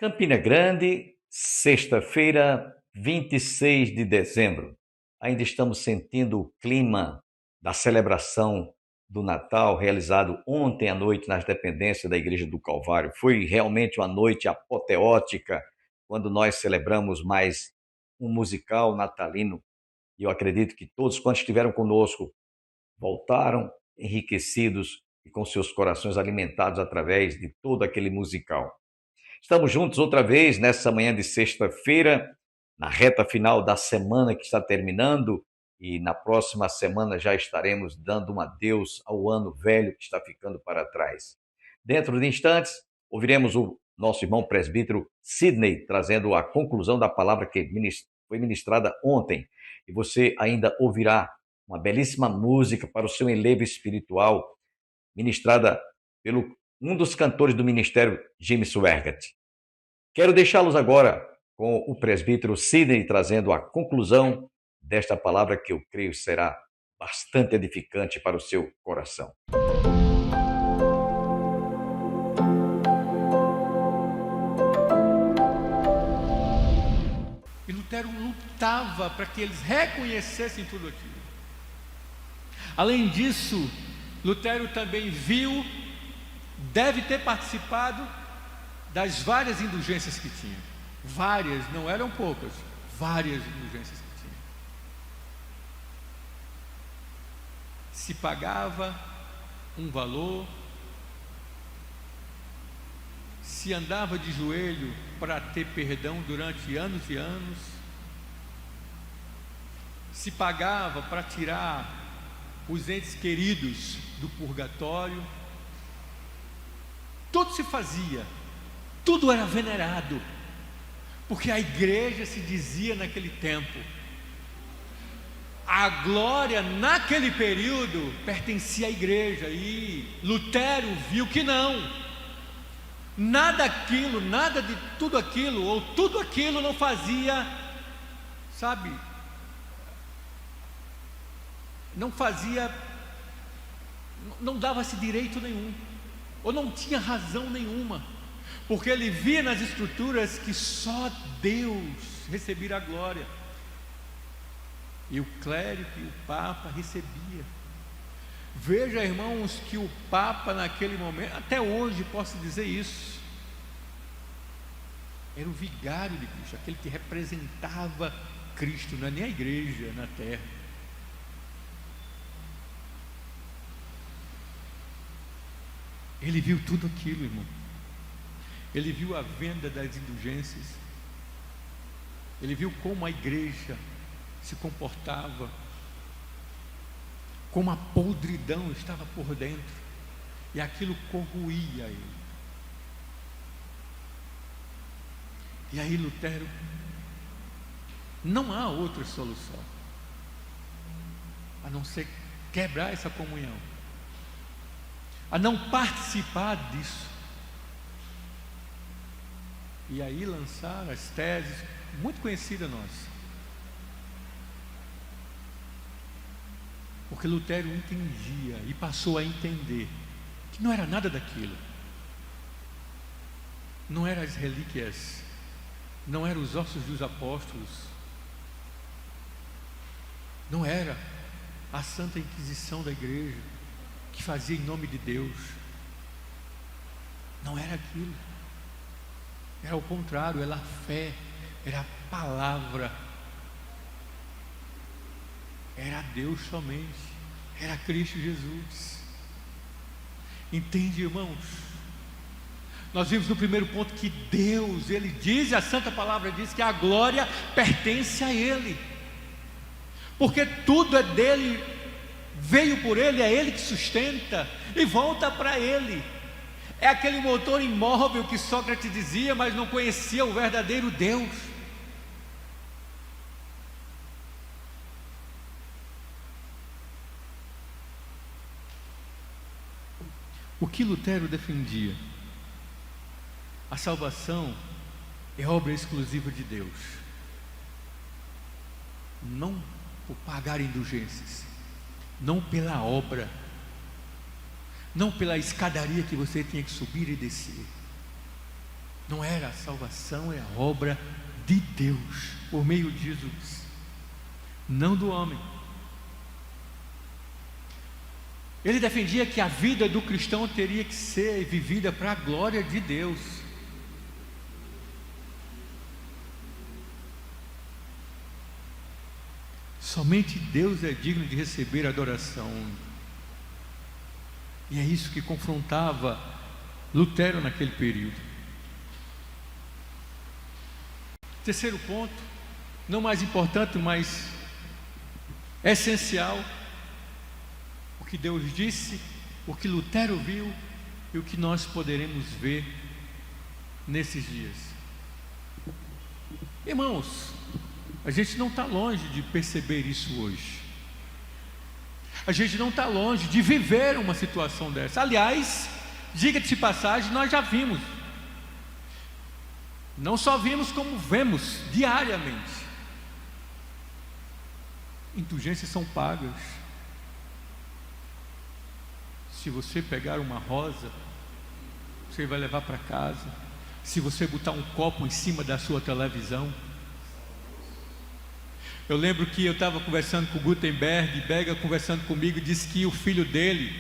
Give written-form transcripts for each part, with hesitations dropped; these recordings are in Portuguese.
Campina Grande, sexta-feira, 26 de dezembro. Ainda estamos sentindo o clima da celebração do Natal, realizado ontem à noite nas dependências da Igreja do Calvário. Foi realmente uma noite apoteótica, quando nós celebramos mais um musical natalino. E eu acredito que todos quantos estiveram conosco voltaram enriquecidos e com seus corações alimentados através de todo aquele musical. Estamos juntos outra vez nessa manhã de sexta-feira, na reta final da semana que está terminando, e na próxima semana já estaremos dando um adeus ao ano velho que está ficando para trás. Dentro de instantes, ouviremos o nosso irmão presbítero Sidney trazendo a conclusão da palavra que foi ministrada ontem. E você ainda ouvirá uma belíssima música para o seu enlevo espiritual, ministrada pelo um dos cantores do ministério, Jimmy Swaggart. Quero deixá-los agora com o presbítero Sidney trazendo a conclusão desta palavra que eu creio será bastante edificante para o seu coração. E Lutero lutava para que eles reconhecessem tudo aquilo. Além disso, Lutero também viu, deve ter participado das várias indulgências que tinha. Várias, não eram poucas, várias indulgências que tinha. Se pagava um valor, se andava de joelho para ter perdão durante anos e anos, se pagava para tirar os entes queridos do purgatório, tudo se fazia, tudo era venerado, porque a igreja se dizia naquele tempo, a glória naquele período pertencia à igreja, e Lutero viu que não, nada de tudo aquilo, ou tudo aquilo não fazia, não dava-se direito nenhum, ou não tinha razão nenhuma, porque ele via nas escrituras que só Deus recebia a glória, e o clérigo e o Papa recebia. Veja, irmãos, que o Papa naquele momento, até hoje posso dizer isso, era o vigário de Cristo, aquele que representava Cristo, não é nem a igreja na terra. Ele viu tudo aquilo, irmão. Ele viu a venda das indulgências. Ele viu como a igreja se comportava, como a podridão estava por dentro, e aquilo corroía ele. E aí Lutero, não há outra solução a não ser quebrar essa comunhão, a não participar disso, e aí lançar as teses muito conhecidas nossas, porque Lutero entendia e passou a entender que não era nada daquilo, não eram as relíquias, não eram os ossos dos apóstolos, não era a Santa Inquisição da igreja que fazia em nome de Deus, não era aquilo, era o contrário, era a fé, era a palavra, era Deus somente, era Cristo Jesus. Entende, irmãos? Nós vimos no primeiro ponto que Deus, Ele diz, a Santa Palavra diz que a glória pertence a Ele, porque tudo é dele, veio por Ele, é Ele que sustenta e volta para Ele. É aquele motor imóvel que Sócrates dizia, mas não conhecia o verdadeiro Deus. O que Lutero defendia? A salvação é obra exclusiva de Deus, não por pagar indulgências, não pela obra, não pela escadaria que você tinha que subir e descer, Não era a salvação, é a obra de Deus, por meio de Jesus, não do homem. Ele defendia que a vida do cristão teria que ser vivida para a glória de Deus. Somente Deus é digno de receber adoração. E é isso que confrontava Lutero naquele período. Terceiro ponto, não mais importante, mas essencial: o que Deus disse, o que Lutero viu e o que nós poderemos ver nesses dias. Irmãos, a gente não está longe de perceber isso hoje. A gente não está longe de viver uma situação dessa. Aliás, diga-se de passagem, nós já vimos. Não só vimos, como vemos diariamente. Indulgências são pagas. Se você pegar uma rosa, você vai levar para casa. Se você botar um copo em cima da sua televisão. Eu lembro que eu estava conversando com o Gutenberg, e Bega conversando comigo, disse que o filho dele,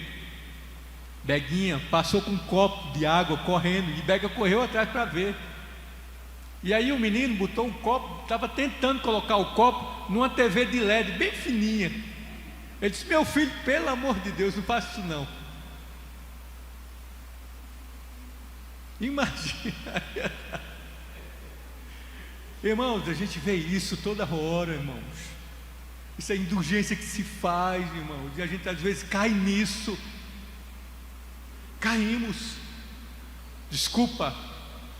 Beguinha, passou com um copo de água correndo, e Bega correu atrás para ver. E aí o menino botou um copo, estava tentando colocar o copo numa TV de LED, bem fininha. Ele disse: meu filho, pelo amor de Deus, não faça isso não. Imagina. Irmãos, a gente vê isso toda hora, irmãos. Isso é indulgência que se faz, irmãos. E a gente às vezes cai nisso. Caímos. Desculpa,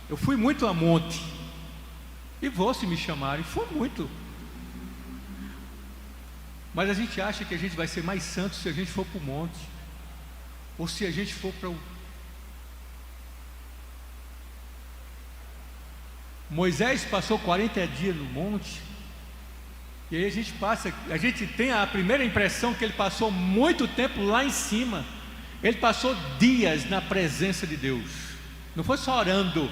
eu fui muito a monte. E vou, se me chamarem, foi muito. Mas a gente acha que a gente vai ser mais santo se a gente for para o monte. Ou se a gente for para o... Moisés passou 40 dias no monte. E aí a gente tem a primeira impressão que ele passou muito tempo lá em cima. Ele passou dias na presença de Deus. Não foi só orando.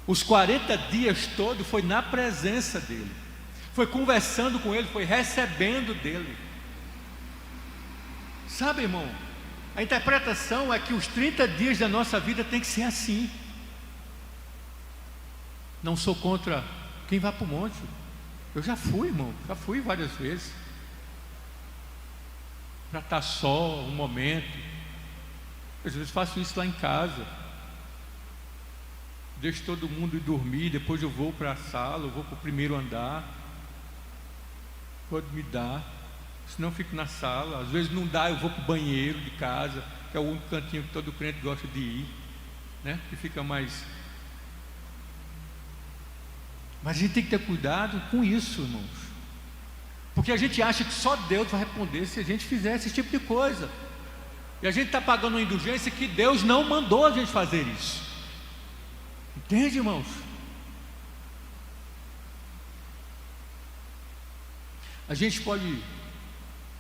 Os 40 dias todos foi na presença dele. Foi conversando com ele, foi recebendo dele. Sabe, irmão, a interpretação é que os 30 dias da nossa vida tem que ser assim. Não sou contra quem vai para o monte. Eu já fui, irmão, já fui várias vezes. Para estar só um momento. Às vezes faço isso lá em casa. Deixo todo mundo ir dormir, depois eu vou para a sala, eu vou para o primeiro andar. Pode me dar, senão eu fico na sala. Às vezes não dá, eu vou para o banheiro de casa, que é o único cantinho que todo crente gosta de ir, né? Que fica mais... Mas a gente tem que ter cuidado com isso, irmãos, porque a gente acha que só Deus vai responder se a gente fizer esse tipo de coisa. E a gente está pagando uma indulgência que Deus não mandou a gente fazer isso. Entende, irmãos? A gente pode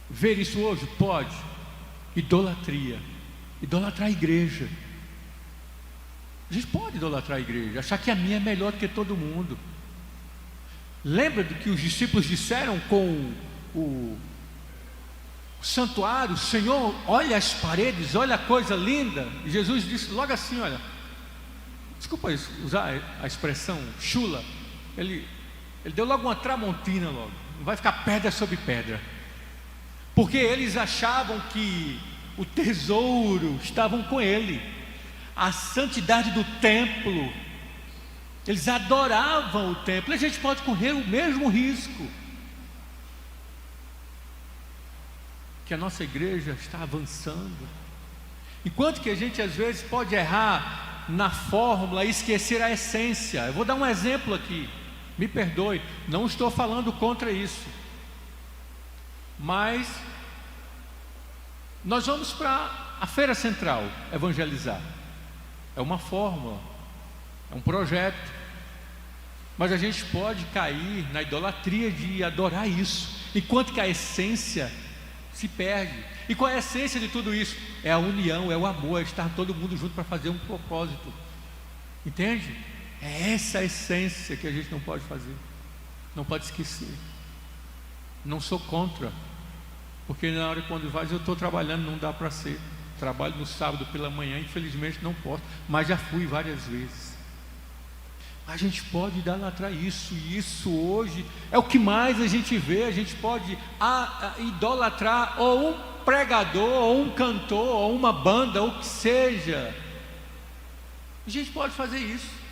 ver isso hoje? Pode. Idolatria. Idolatrar a igreja. A gente pode idolatrar a igreja, achar que a minha é melhor do que todo mundo. Lembra do que os discípulos disseram com o santuário? Senhor, olha as paredes, olha a coisa linda. E Jesus disse logo assim, olha, desculpa usar a expressão chula, ele deu logo uma tramontina logo. Não vai ficar pedra sobre pedra, porque eles achavam que o tesouro estavam com ele, a santidade do templo. Eles adoravam o templo. E a gente pode correr o mesmo risco, que a nossa igreja está avançando, enquanto que a gente às vezes pode errar na fórmula e esquecer a essência. Eu vou dar um exemplo aqui, me perdoe, não estou falando contra isso, mas nós vamos para a Feira Central evangelizar. É uma fórmula, é um projeto, mas a gente pode cair na idolatria de adorar isso, enquanto que a essência se perde. E qual é a essência de tudo isso? É a união, é o amor, é estar todo mundo junto para fazer um propósito. Entende? É essa a essência que a gente não pode fazer, não pode esquecer. Não sou contra, porque na hora quando faz eu estou trabalhando, não dá para ser. Trabalho no sábado pela manhã, infelizmente não posso, mas já fui várias vezes. A gente pode idolatrar isso, e isso hoje é o que mais a gente vê. A gente pode idolatrar ou um pregador, ou um cantor, ou uma banda, ou o que seja. A gente pode fazer isso.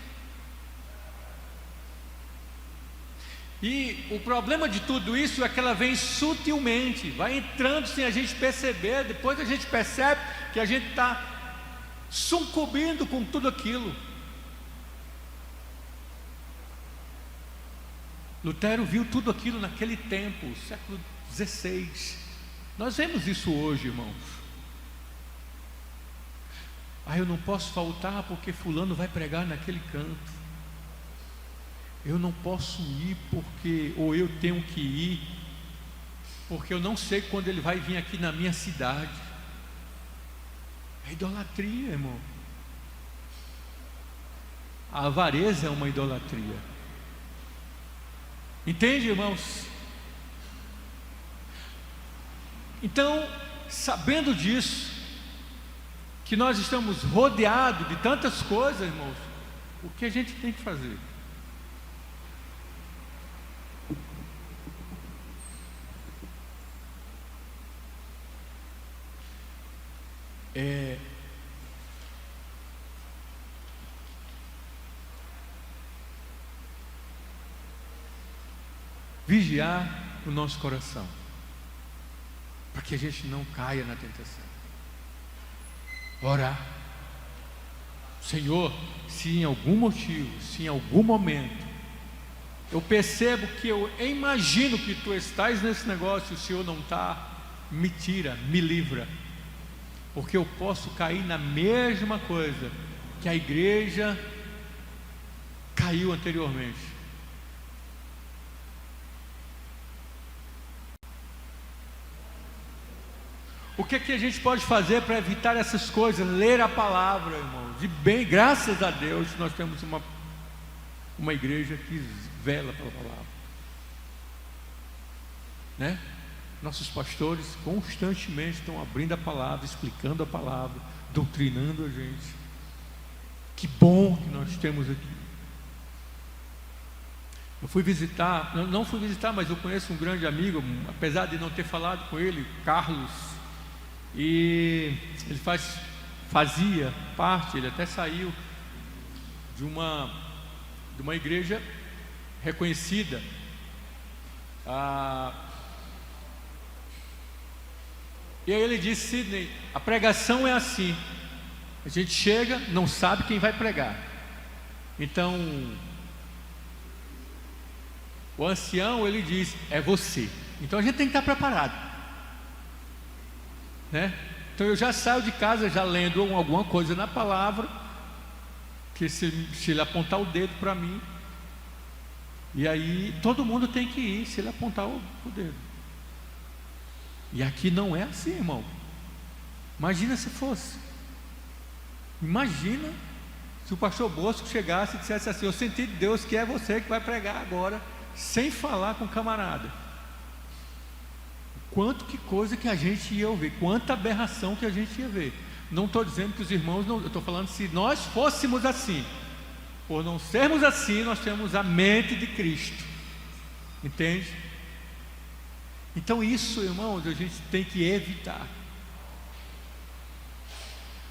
E o problema de tudo isso é que ela vem sutilmente, vai entrando sem a gente perceber. Depois a gente percebe que a gente está sucumbindo com tudo aquilo. Lutero viu tudo aquilo naquele tempo, século XVI. Nós vemos isso hoje, irmãos. Eu não posso faltar porque fulano vai pregar naquele canto. Eu não posso ir porque, ou eu tenho que ir, porque eu não sei quando ele vai vir aqui na minha cidade. É idolatria, irmão. A avareza é uma idolatria. Entende, irmãos? Então, sabendo disso, que nós estamos rodeados de tantas coisas, irmãos, o que a gente tem que fazer? Vigiar o nosso coração, para que a gente não caia na tentação. Orar. Senhor, se em algum motivo, se em algum momento eu percebo que eu imagino que tu estás nesse negócio, o Senhor não está, me tira, me livra, porque eu posso cair na mesma coisa que a igreja caiu anteriormente. O que a gente pode fazer para evitar essas coisas? Ler a palavra, irmão. De bem, graças a Deus, nós temos uma igreja que vela pela palavra, né? Nossos pastores constantemente estão abrindo a palavra, explicando a palavra, doutrinando a gente. Que bom que nós temos aqui. Eu fui visitar, não fui visitar, mas eu conheço um grande amigo, apesar de não ter falado com ele, Carlos. E ele fazia parte, ele até saiu de uma igreja reconhecida. E aí ele disse: Sidney, a pregação é assim, a gente chega, não sabe quem vai pregar. Então o ancião, ele diz: é você. Então a gente tem que estar preparado, né? Então eu já saio de casa já lendo alguma coisa na palavra, que se ele apontar o dedo para mim, e aí todo mundo tem que ir se ele apontar o dedo. E aqui não é assim, irmão. Imagina se fosse. Imagina se o pastor Bosco chegasse e dissesse assim: eu senti de Deus que é você que vai pregar agora, sem falar com o camarada. Quanto que coisa que a gente ia ouvir, quanta aberração que a gente ia ver. Não estou dizendo que os irmãos não, eu estou falando, se nós fôssemos assim. Por não sermos assim, nós temos a mente de Cristo. Entende? Então isso, irmãos, a gente tem que evitar.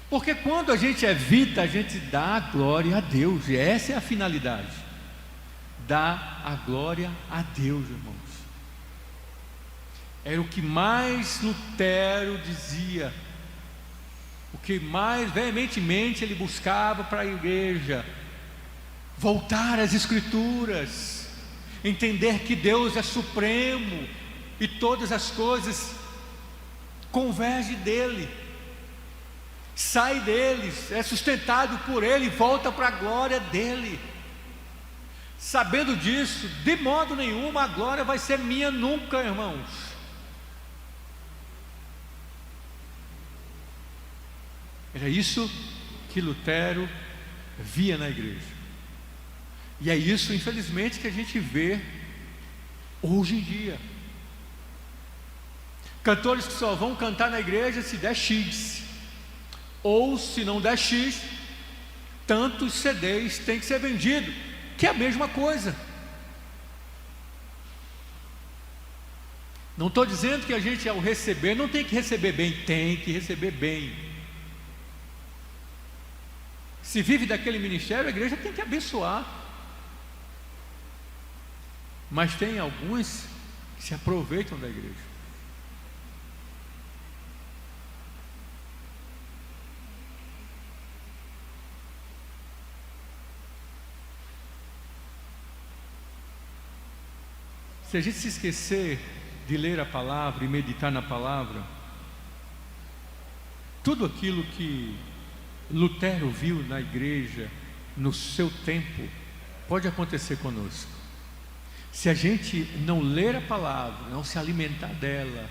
Porque quando a gente evita, a gente dá a glória a Deus. E essa é a finalidade. Dar a glória a Deus, irmãos. Era o que mais Lutero dizia, o que mais veementemente ele buscava para a igreja: voltar às Escrituras, entender que Deus é supremo e todas as coisas convergem dele, sai deles, é sustentado por ele, volta para a glória dele. Sabendo disso, de modo nenhum a glória vai ser minha nunca, irmãos. Era isso que Lutero via na igreja. E é isso, infelizmente, que a gente vê hoje em dia. Cantores que só vão cantar na igreja se der X, ou se não der X, tantos CDs tem que ser vendido, que é a mesma coisa. Não estou dizendo que a gente, ao receber, não tem que receber bem, tem que receber bem. Se vive daquele ministério, a igreja tem que abençoar. Mas tem alguns que se aproveitam da igreja. Se a gente se esquecer de ler a palavra e meditar na palavra, tudo aquilo que Lutero viu na igreja no seu tempo pode acontecer conosco. Se a gente não ler a palavra, não se alimentar dela,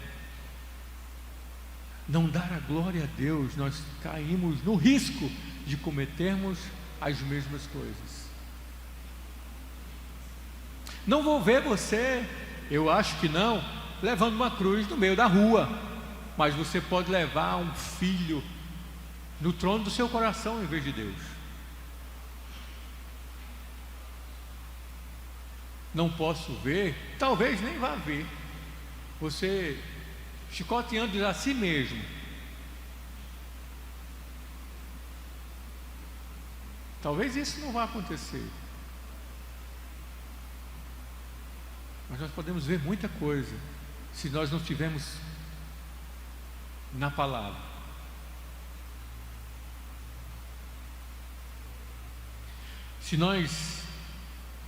não dar a glória a Deus, nós caímos no risco de cometermos as mesmas coisas. Não vou ver você, eu acho que não, levando uma cruz no meio da rua, mas você pode levar um filho no trono do seu coração em vez de Deus. Não posso ver, talvez nem vá ver você chicoteando a si mesmo. Talvez isso não vá acontecer, mas nós podemos ver muita coisa se nós não estivermos na palavra. Se nós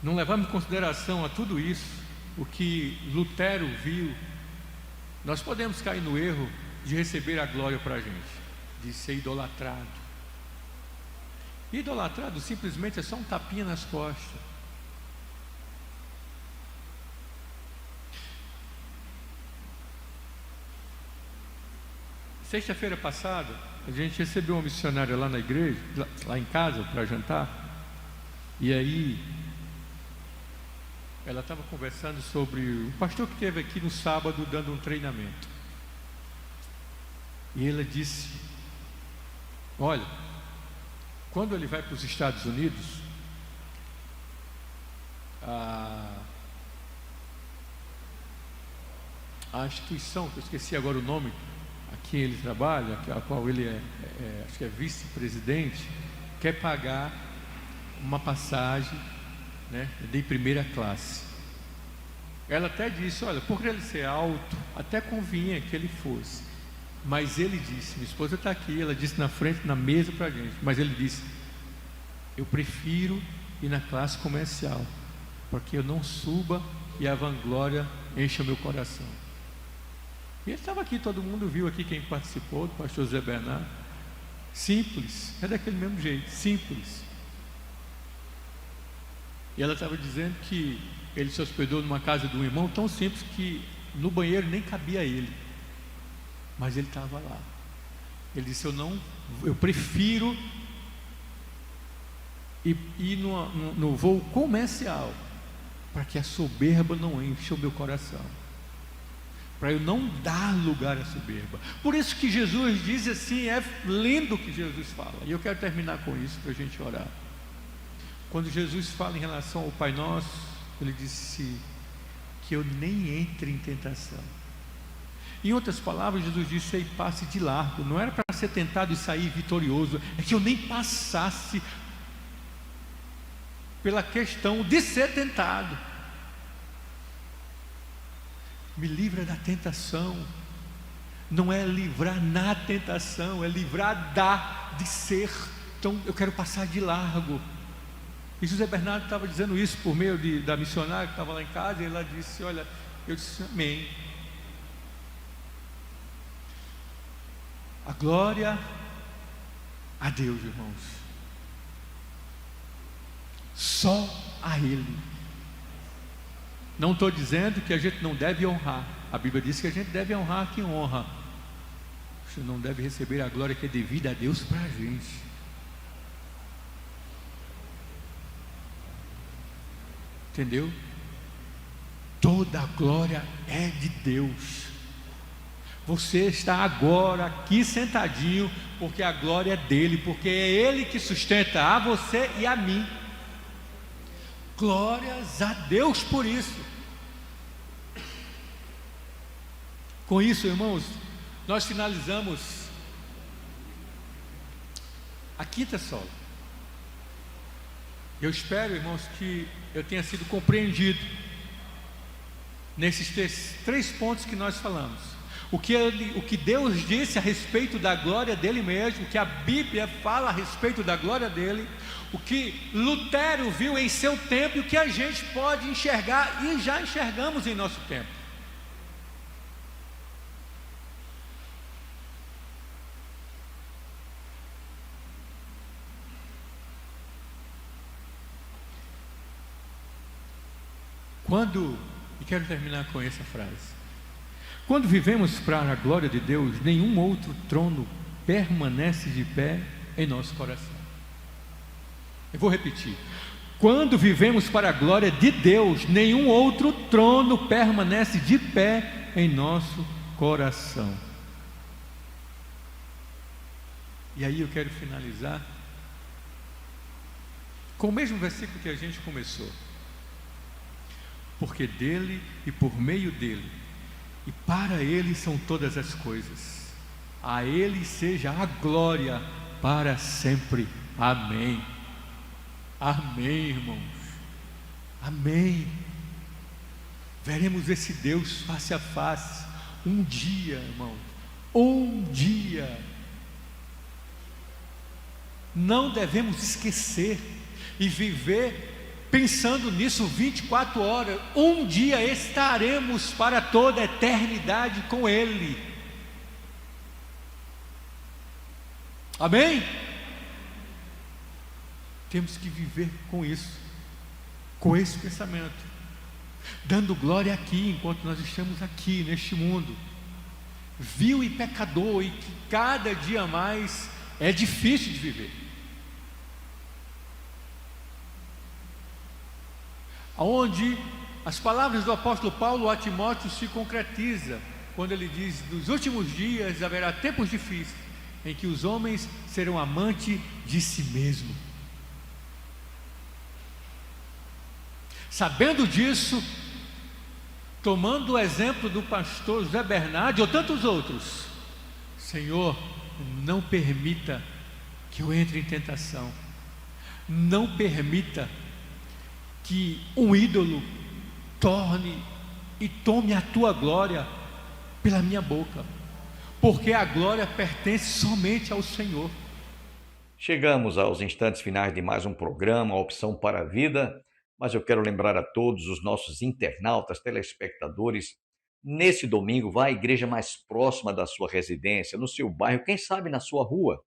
não levarmos em consideração a tudo isso, o que Lutero viu, nós podemos cair no erro de receber a glória para a gente, de ser idolatrado. Idolatrado simplesmente é só um tapinha nas costas. Sexta-feira passada, a gente recebeu uma missionária lá na igreja, lá em casa, para jantar. E aí, ela estava conversando sobre o pastor que esteve aqui no sábado dando um treinamento. E ela disse: olha, quando ele vai para os Estados Unidos, a instituição, que eu esqueci agora o nome, a quem ele trabalha, a qual ele acho que é vice-presidente, quer pagar uma passagem, né, de primeira classe. Ela até disse: olha, por ele ser alto, até convinha que ele fosse, mas ele disse, minha esposa está aqui, ela disse na frente, na mesa para a gente, mas ele disse: eu prefiro ir na classe comercial, porque eu não suba e a vanglória encha meu coração. E ele estava aqui, todo mundo viu aqui, quem participou, do pastor Zé Bernardo. Simples, é daquele mesmo jeito, simples. E ela estava dizendo que ele se hospedou numa casa de um irmão tão simples que no banheiro nem cabia ele, mas ele estava lá. Ele disse: eu prefiro ir no voo comercial, para que a soberba não encha o meu coração, para eu não dar lugar à soberba. Por isso que Jesus diz assim, é lindo o que Jesus fala, e eu quero terminar com isso para a gente orar. Quando Jesus fala em relação ao Pai Nosso, ele disse que eu nem entre em tentação. Em outras palavras, Jesus disse: aí passe de largo. Não era para ser tentado e sair vitorioso, é que eu nem passasse pela questão de ser tentado. Me livra da tentação. Não é livrar na tentação, é livrar de ser. Então eu quero passar de largo. E José Bernardo estava dizendo isso por meio da missionária que estava lá em casa, e ela disse: olha, eu disse amém. A glória a Deus, irmãos. Só a Ele. Não estou dizendo que a gente não deve honrar. A Bíblia diz que a gente deve honrar quem honra. Você não deve receber a glória que é devida a Deus para a gente. Entendeu? Toda a glória é de Deus. Você está agora aqui sentadinho porque a glória é dele, porque é ele que sustenta a você e a mim. Glórias a Deus por isso. Com isso, irmãos, nós finalizamos a quinta sola. Eu espero, irmãos, que eu tenha sido compreendido nesses três pontos que nós falamos. O que Deus disse a respeito da glória dele mesmo, o que a Bíblia fala a respeito da glória dele, o que Lutero viu em seu tempo e o que a gente pode enxergar e já enxergamos em nosso tempo. E quero terminar com essa frase: quando vivemos para a glória de Deus, nenhum outro trono permanece de pé em nosso coração. Eu vou repetir: quando vivemos para a glória de Deus, nenhum outro trono permanece de pé em nosso coração. E aí eu quero finalizar com o mesmo versículo que a gente começou: porque dele e por meio dele e para ele são todas as coisas, a ele seja a glória para sempre. Amém. Amém, irmãos. Amém. Veremos esse Deus face a face um dia, irmãos. Um dia. Não devemos esquecer e viver pensando nisso 24 horas. Um dia estaremos para toda a eternidade com Ele. Amém? Temos que viver com isso, com esse pensamento, dando glória aqui, enquanto nós estamos aqui neste mundo, vil e pecador, e que cada dia mais é difícil de viver. Onde as palavras do apóstolo Paulo a Timóteo se concretiza, quando ele diz: nos últimos dias haverá tempos difíceis, em que os homens serão amantes de si mesmos. Sabendo disso, tomando o exemplo do pastor José Bernardi ou tantos outros, Senhor, não permita que eu entre em tentação, não permita que um ídolo tome a tua glória pela minha boca, porque a glória pertence somente ao Senhor. Chegamos aos instantes finais de mais um programa, a Opção para a Vida, mas eu quero lembrar a todos os nossos internautas, telespectadores: nesse domingo, vá à igreja mais próxima da sua residência, no seu bairro, quem sabe na sua rua.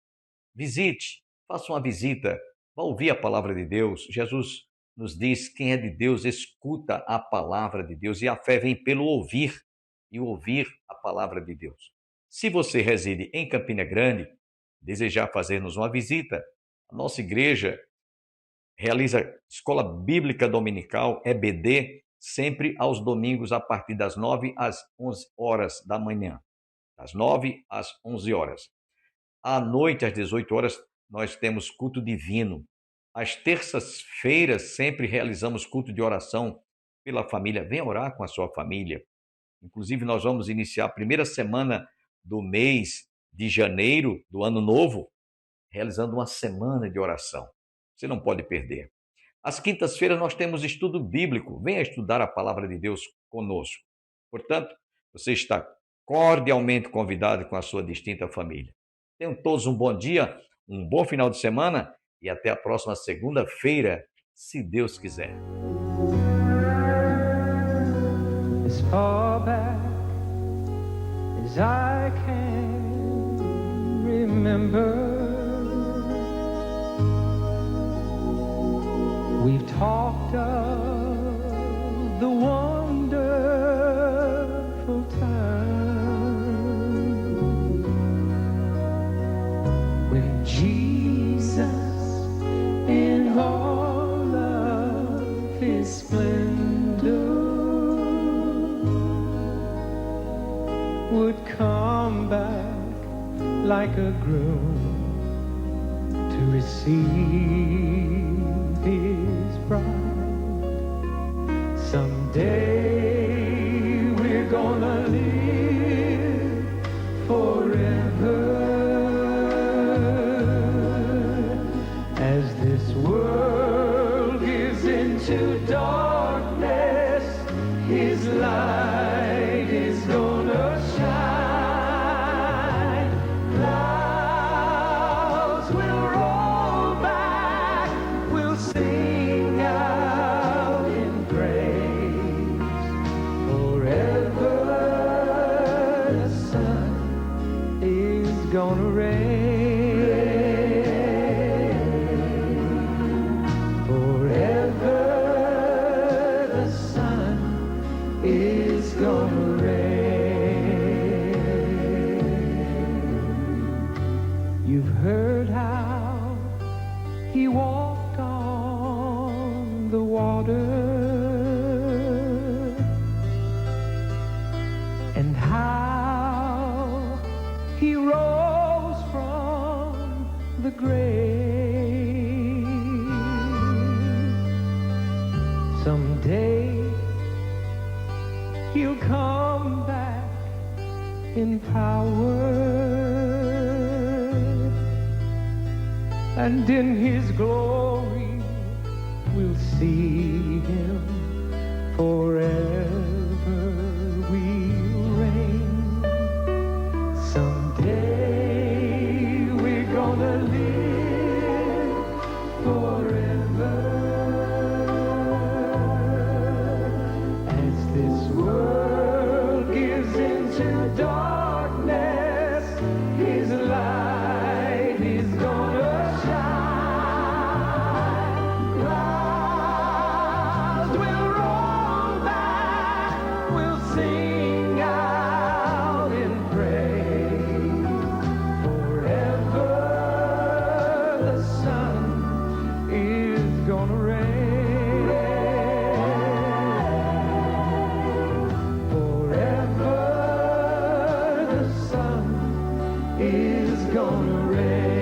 Visite, faça uma visita, vá ouvir a palavra de Deus. Jesus nos diz: quem é de Deus escuta a palavra de Deus, e a fé vem pelo ouvir, e ouvir a palavra de Deus. Se você reside em Campina Grande, desejar fazer-nos uma visita, a nossa igreja realiza Escola Bíblica Dominical, EBD, sempre aos domingos a partir das 9 às 11 horas da manhã, das 9 às 11 horas. À noite, às 18 horas, nós temos culto divino. Às terças-feiras, sempre realizamos culto de oração pela família. Venha orar com a sua família. Inclusive, nós vamos iniciar a primeira semana do mês de janeiro, do ano novo, realizando uma semana de oração. Você não pode perder. Às quintas-feiras, nós temos estudo bíblico. Venha estudar a palavra de Deus conosco. Portanto, você está cordialmente convidado com a sua distinta família. Tenham todos um bom dia, um bom final de semana e até a próxima segunda-feira, se Deus quiser. As far back as I can remember, we've talked of the wonderful time when Jesus in all of His splendor would come back like a groom to receive his bride. Someday we're gonna live forever as this world gives into darkness. His light is gonna shine. Clouds will roll back. We'll sing out in praise. Forever the sun is gonna reign. Forever the sun is gonna reign. You've heard how he walked on the water and how he rose from the grave. Someday he'll come back in power, and in his glory we'll see him. Forever we'll reign. Someday we're gonna live forever as this world gives into darkness. His light is gonna shine. Clouds will roll back. We'll sing out in praise. Forever the sun is gonna reign. Forever the sun is gonna reign.